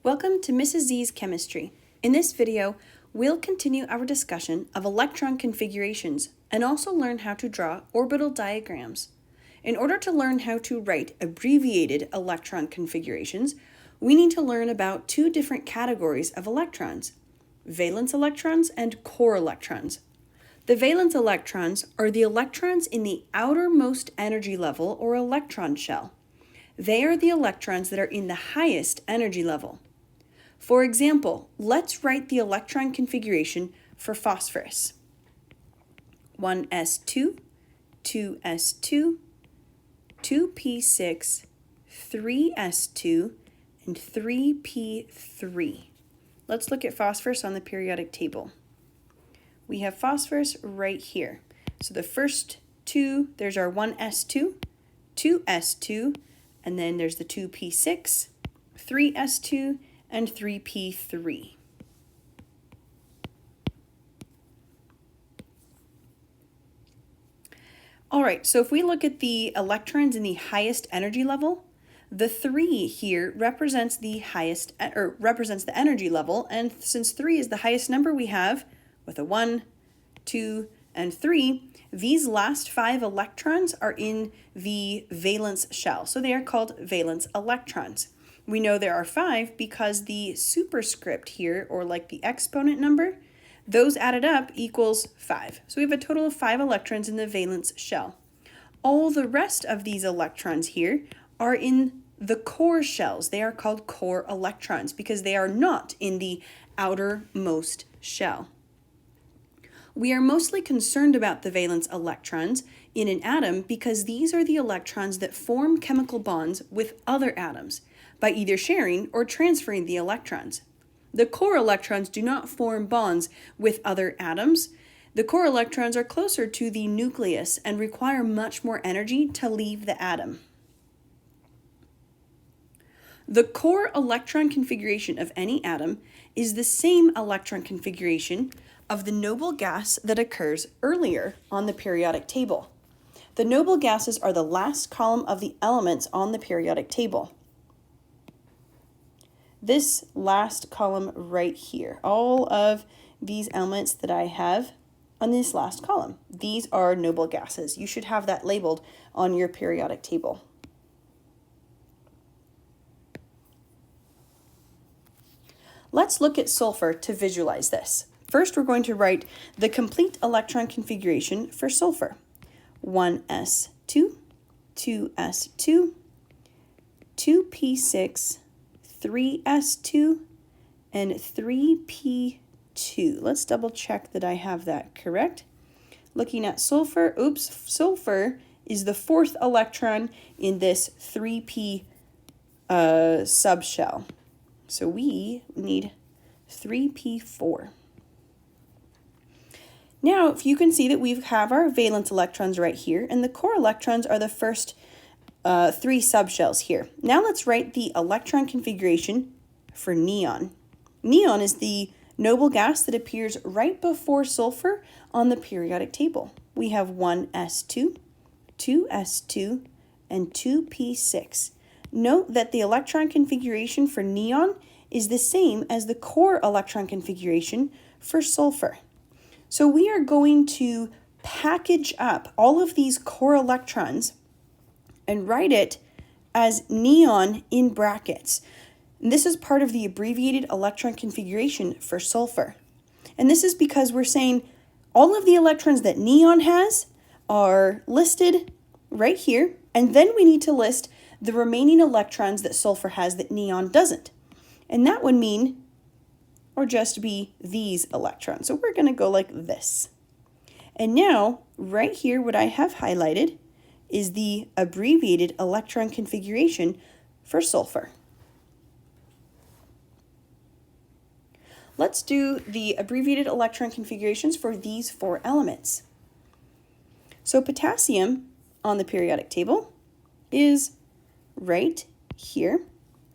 Welcome to Mrs. Z's Chemistry. In this video, we'll continue our discussion of electron configurations and also learn how to draw orbital diagrams. In order to learn how to write abbreviated electron configurations, we need to learn about two different categories of electrons, valence electrons and core electrons. The valence electrons are the electrons in the outermost energy level or electron shell. They are the electrons that are in the highest energy level. For example, let's write the electron configuration for phosphorus. 1s2, 2s2, 2p6, 3s2, and 3p3. Let's look at phosphorus on the periodic table. We have phosphorus right here. So the first two, there's our 1s2, 2s2, and then there's the 2p6, 3s2, and 3p3. All right, so if we look at the electrons in the highest energy level, the 3 here represents the energy level, and since 3 is the highest number we have, with a 1, 2, and 3, these last 5 electrons are in the valence shell, so they are called valence electrons. We know there are 5 because the superscript here, or like the exponent number, those added up equals 5. So we have a total of 5 electrons in the valence shell. All the rest of these electrons here are in the core shells. They are called core electrons because they are not in the outermost shell. We are mostly concerned about the valence electrons in an atom because these are the electrons that form chemical bonds with other atoms by either sharing or transferring the electrons. The core electrons do not form bonds with other atoms. The core electrons are closer to the nucleus and require much more energy to leave the atom. The core electron configuration of any atom is the same electron configuration of the noble gas that occurs earlier on the periodic table. The noble gases are the last column of the elements on the periodic table. This last column right here, all of these elements that I have on this last column, these are noble gases. You should have that labeled on your periodic table. Let's look at sulfur to visualize this. First, we're going to write the complete electron configuration for sulfur. 1s2, 2s2, 2p6, 3s2, and 3p2. Let's double check that I have that correct. Looking at sulfur, sulfur is the 4th electron in this 3p subshell. So we need 3p4. Now, if you can see that we have our valence electrons right here, and the core electrons are the first 3 subshells here. Now let's write the electron configuration for neon. Neon is the noble gas that appears right before sulfur on the periodic table. We have 1s2, 2s2, and 2p6. Note that the electron configuration for neon is the same as the core electron configuration for sulfur. So we are going to package up all of these core electrons and write it as neon in brackets. And this is part of the abbreviated electron configuration for sulfur. And this is because we're saying all of the electrons that neon has are listed right here, and then we need to list the remaining electrons that sulfur has that neon doesn't. And that would mean, or just be these electrons. So we're going to go like this. And now, right here, what I have highlighted is the abbreviated electron configuration for sulfur. Let's do the abbreviated electron configurations for these 4 elements. So potassium on the periodic table is right here.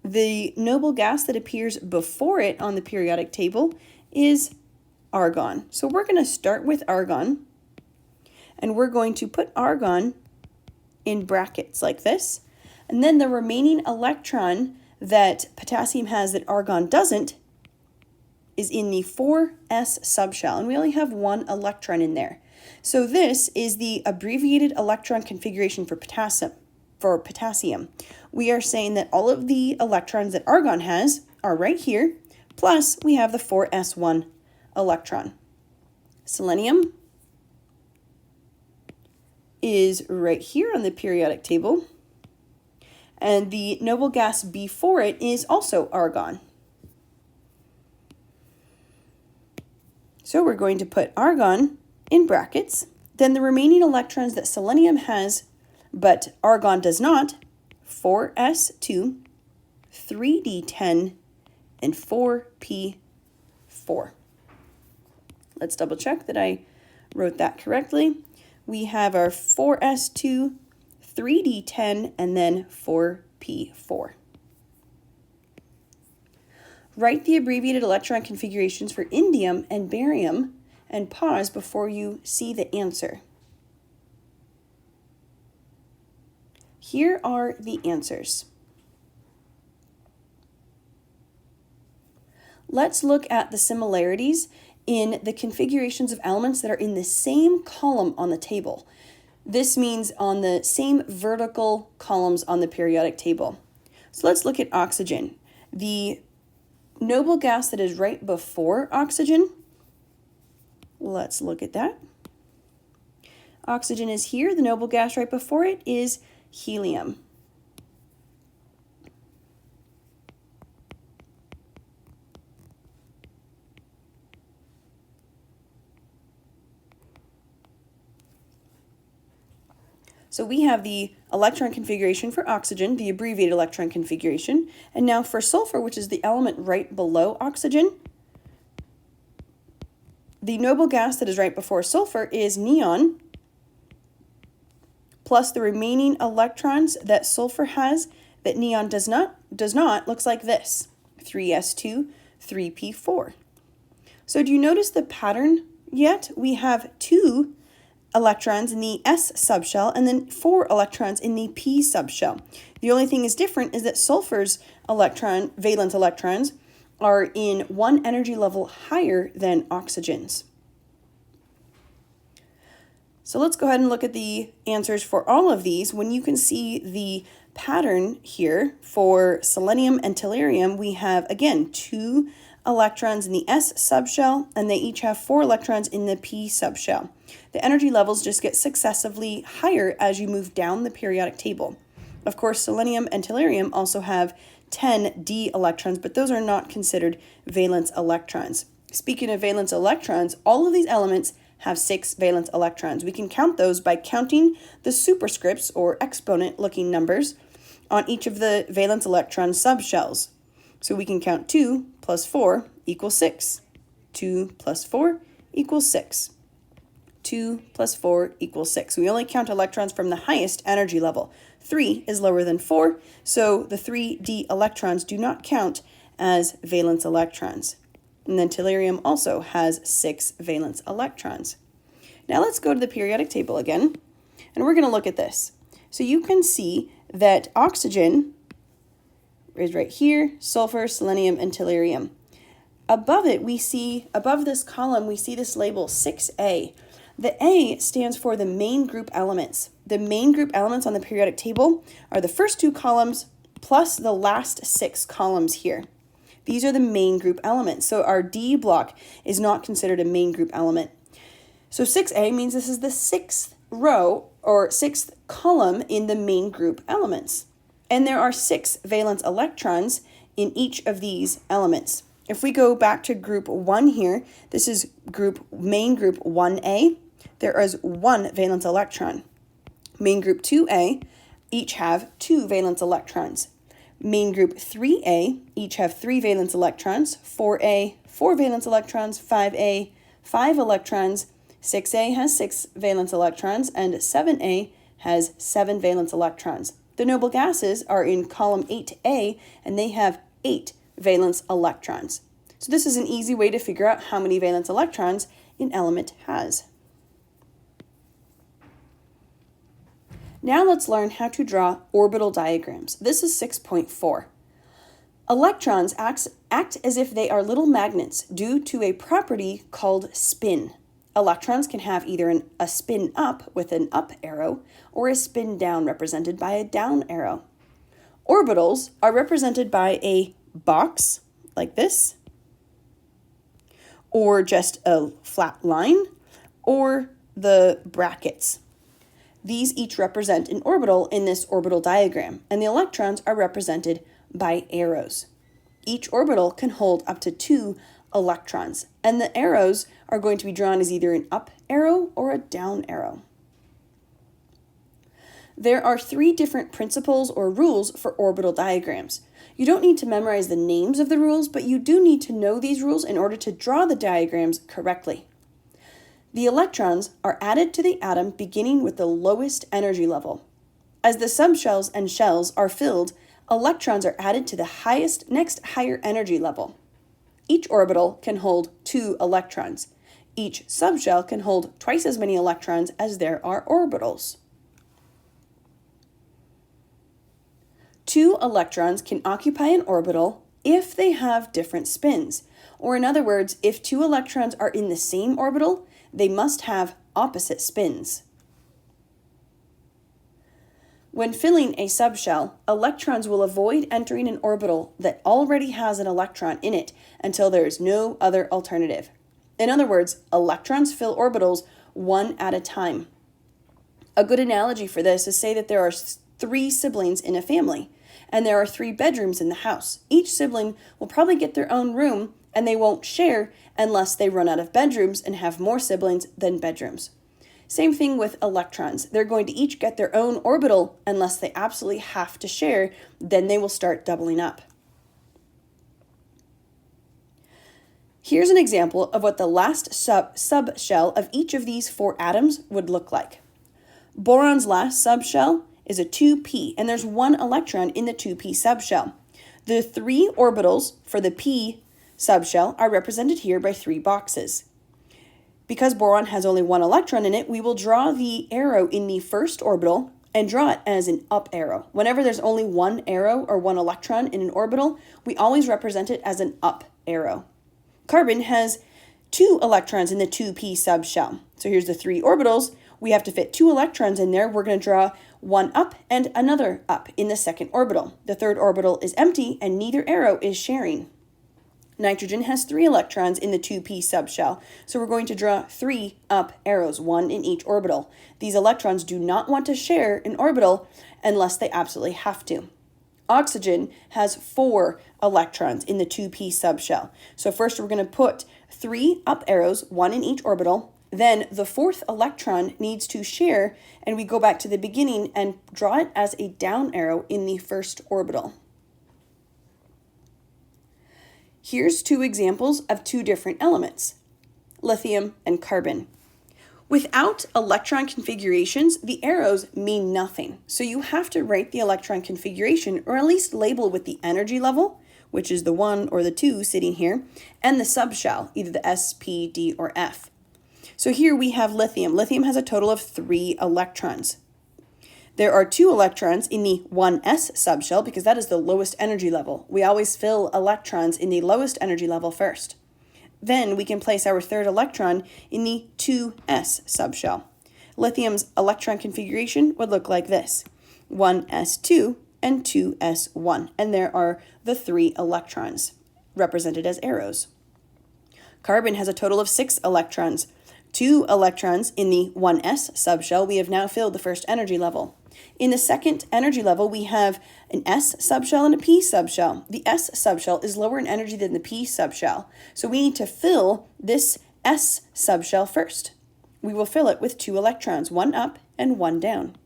The noble gas that appears before it on the periodic table is argon. So we're going to start with argon, and we're going to put argon in brackets like this, and then the remaining electron that potassium has that argon doesn't is in the 4s subshell, and we only have one electron in there. So this is the abbreviated electron configuration for potassium. We are saying that all of the electrons that argon has are right here, plus we have the 4s1 electron. Selenium is right here on the periodic table, and the noble gas before it is also argon. So we're going to put argon in brackets, then the remaining electrons that selenium has but argon does not, 4s2, 3d10, and 4p4. Let's double check that I wrote that correctly. We have our 4s2, 3d10, and then 4p4. Write the abbreviated electron configurations for indium and barium and pause before you see the answer. Here are the answers. Let's look at the similarities in the configurations of elements that are in the same column on the table. This means on the same vertical columns on the periodic table. So let's look at oxygen. The noble gas that is right before oxygen, let's look at that. Oxygen is here. The noble gas right before it is helium. So we have the electron configuration for oxygen, the abbreviated electron configuration, and now for sulfur, which is the element right below oxygen, the noble gas that is right before sulfur is neon, plus the remaining electrons that sulfur has that neon does not, looks like this, 3s2, 3p4. So do you notice the pattern yet? We have 2 electrons in the s subshell and then 4 electrons in the p subshell. The only thing is different is that sulfur's valence electrons are in one energy level higher than oxygen's. So let's go ahead and look at the answers for all of these. When you can see the pattern here for selenium and tellurium, we have, again, 2 electrons in the s subshell, and they each have 4 electrons in the p subshell. The energy levels just get successively higher as you move down the periodic table. Of course, selenium and tellurium also have 10 d electrons, but those are not considered valence electrons. Speaking of valence electrons, all of these elements have 6 valence electrons. We can count those by counting the superscripts or exponent looking numbers on each of the valence electron subshells. So we can count 2 plus 4 equals 6. 2 plus 4 equals 6. 2 plus 4 equals 6. We only count electrons from the highest energy level. 3 is lower than 4, so the 3d electrons do not count as valence electrons. And then tellurium also has 6 valence electrons. Now let's go to the periodic table again, and we're going to look at this. So you can see that oxygen is right here, sulfur, selenium, and tellurium. Above it, above this column, we see this label 6A. The A stands for the main group elements. The main group elements on the periodic table are the first 2 columns plus the last 6 columns here. These are the main group elements. So our D block is not considered a main group element. So 6A means this is the 6th row or 6th column in the main group elements. And there are 6 valence electrons in each of these elements. If we go back to group 1 here, this is main group 1A. There is 1 valence electron. Main group 2A each have 2 valence electrons. Main group 3A each have 3 valence electrons. 4A, 4 valence electrons. 5A, 5 electrons. 6A has 6 valence electrons, and 7A has 7 valence electrons. The noble gases are in column 8A, and they have 8 valence electrons. So this is an easy way to figure out how many valence electrons an element has. Now let's learn how to draw orbital diagrams. This is 6.4. Electrons act as if they are little magnets due to a property called spin. Electrons can have either a spin up with an up arrow or a spin down represented by a down arrow. Orbitals are represented by a box like this, or just a flat line, or the brackets. These each represent an orbital in this orbital diagram, and the electrons are represented by arrows. Each orbital can hold up to 2 electrons, and the arrows are going to be drawn as either an up arrow or a down arrow. There are 3 different principles or rules for orbital diagrams. You don't need to memorize the names of the rules, but you do need to know these rules in order to draw the diagrams correctly. The electrons are added to the atom beginning with the lowest energy level. As the subshells and shells are filled, electrons are added to the next higher energy level. Each orbital can hold 2 electrons. Each subshell can hold twice as many electrons as there are orbitals. 2 electrons can occupy an orbital if they have different spins, or in other words, if 2 electrons are in the same orbital, they must have opposite spins. When filling a subshell, electrons will avoid entering an orbital that already has an electron in it until there is no other alternative. In other words, electrons fill orbitals one at a time. A good analogy for this is say that there are 3 siblings in a family, and there are 3 bedrooms in the house. Each sibling will probably get their own room, and they won't share unless they run out of bedrooms and have more siblings than bedrooms. Same thing with electrons. They're going to each get their own orbital unless they absolutely have to share, then they will start doubling up. Here's an example of what the last subshell of each of these 4 atoms would look like. Boron's last subshell is a 2p, and there's 1 electron in the 2p subshell. The 3 orbitals for the p subshell are represented here by 3 boxes. Because boron has only 1 electron in it, we will draw the arrow in the first orbital and draw it as an up arrow. Whenever there's only 1 arrow or 1 electron in an orbital, we always represent it as an up arrow. Carbon has 2 electrons in the 2p subshell. So here's the 3 orbitals. We have to fit 2 electrons in there. We're going to draw 1 up and another up in the second orbital. The third orbital is empty and neither arrow is sharing. Nitrogen has 3 electrons in the 2p subshell, so we're going to draw 3 up arrows, 1 in each orbital. These electrons do not want to share an orbital unless they absolutely have to. Oxygen has 4 electrons in the 2p subshell. So first we're going to put 3 up arrows, 1 in each orbital. Then the 4th electron needs to share, and we go back to the beginning and draw it as a down arrow in the first orbital. Here's 2 examples of 2 different elements, lithium and carbon. Without electron configurations, the arrows mean nothing. So you have to write the electron configuration, or at least label with the energy level, which is the 1 or the 2 sitting here, and the subshell, either the S, P, D, or F. So here we have lithium. Lithium has a total of 3 electrons. There are 2 electrons in the 1s subshell because that is the lowest energy level. We always fill electrons in the lowest energy level first. Then we can place our 3rd electron in the 2s subshell. Lithium's electron configuration would look like this: 1s2 and 2s1, and there are the 3 electrons represented as arrows. Carbon has a total of 6 electrons. 2 electrons in the 1s subshell. We have now filled the first energy level. In the second energy level, we have an S subshell and a P subshell. The S subshell is lower in energy than the P subshell, so we need to fill this S subshell first. We will fill it with 2 electrons, 1 up and 1 down.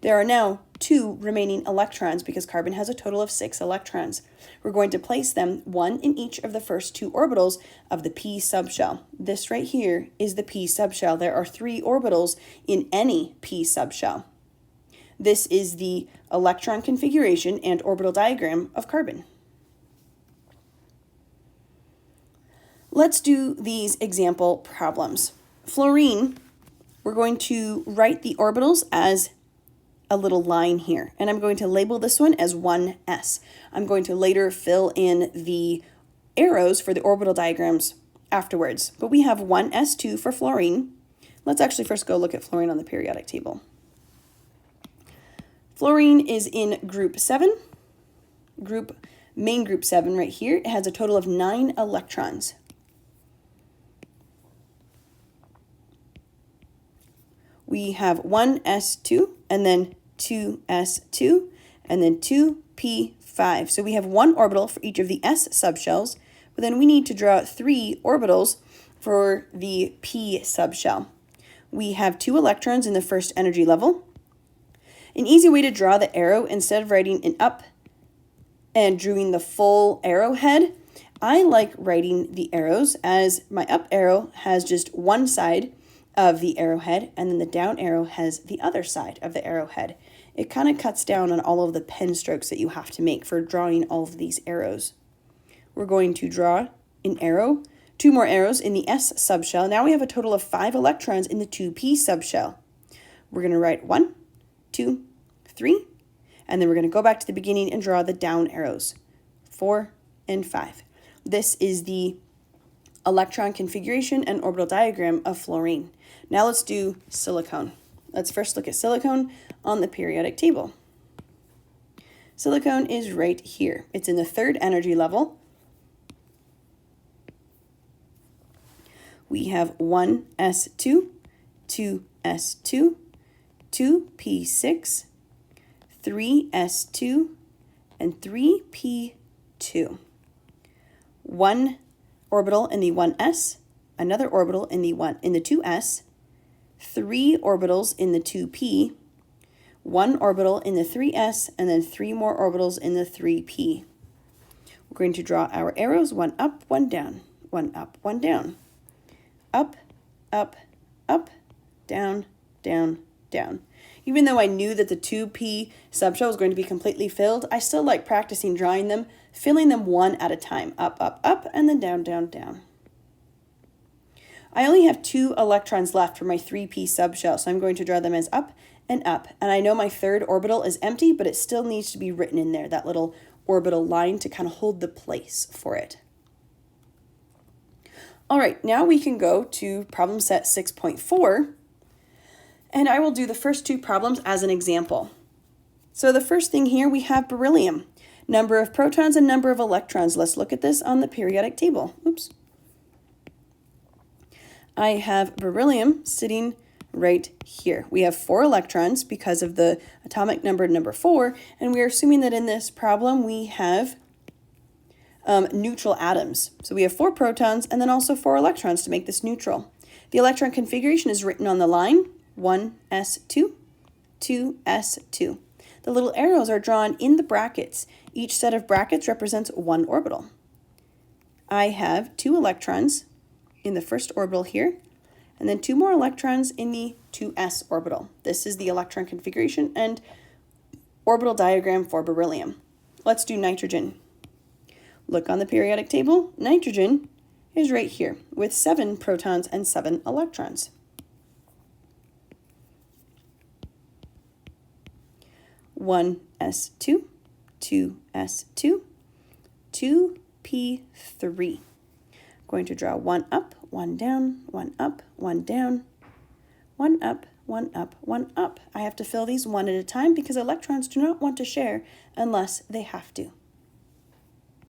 There are now 2 remaining electrons because carbon has a total of 6 electrons. We're going to place them 1 in each of the first 2 orbitals of the P subshell. This right here is the P subshell. There are 3 orbitals in any P subshell. This is the electron configuration and orbital diagram of carbon. Let's do these example problems. Fluorine, we're going to write the orbitals as a little line here, and I'm going to label this one as 1s. I'm going to later fill in the arrows for the orbital diagrams afterwards, but we have 1s2 for fluorine. Let's actually first go look at fluorine on the periodic table. Fluorine is in group 7, main group 7 right here. It has a total of 9 electrons. We have 1s2 and then 2s2 and then 2p5. So we have 1 orbital for each of the s subshells, but then we need to draw 3 orbitals for the p subshell. We have 2 electrons in the first energy level. An easy way to draw the arrow, instead of writing an up and drawing the full arrowhead, I like writing the arrows as my up arrow has just one side of the arrowhead, and then the down arrow has the other side of the arrowhead. It kind of cuts down on all of the pen strokes that you have to make for drawing all of these arrows. We're going to draw an arrow, 2 more arrows in the s subshell. Now we have a total of 5 electrons in the 2p subshell. We're going to write 1, 2, 3, and then we're going to go back to the beginning and draw the down arrows, 4 and 5. This is the electron configuration and orbital diagram of fluorine. Now let's do silicone. Let's first look at silicone on the periodic table. Silicone is right here. It's in the 3rd energy level. We have 1s2, 2s2, 2p6, 3s2, and 3p2. 1 orbital in the 1s, another orbital in the 2s, 3 orbitals in the 2p, 1 orbital in the 3s, and then 3 more orbitals in the 3p. We're going to draw our arrows, 1 up, 1 down, 1 up, 1 down. Up, up, up, down, down, down. Even though I knew that the 2p subshell was going to be completely filled, I still like practicing drawing them, filling them one at a time. Up, up, up, and then down, down, down. I only have 2 electrons left for my 3p subshell, so I'm going to draw them as up and up. And I know my 3rd orbital is empty, but it still needs to be written in there, that little orbital line to kind of hold the place for it. All right, now we can go to problem set 6.4, and I will do the first 2 problems as an example. So the first thing here, we have beryllium. Number of protons and number of electrons. Let's look at this on the periodic table. Oops. I have beryllium sitting right here. We have 4 electrons because of the atomic number 4, and we are assuming that in this problem we have neutral atoms. So we have 4 protons and then also 4 electrons to make this neutral. The electron configuration is written on the line, 1s2, 2s2. The little arrows are drawn in the brackets. Each set of brackets represents 1 orbital. I have 2 electrons in the first orbital here, and then 2 more electrons in the 2s orbital. This is the electron configuration and orbital diagram for beryllium. Let's do nitrogen. Look on the periodic table. Nitrogen is right here with 7 protons and 7 electrons. 1s2, 2s2, 2p3. Going to draw 1 up, 1 down, 1 up, 1 down, 1 up, 1 up, 1 up. I have to fill these one at a time because electrons do not want to share unless they have to.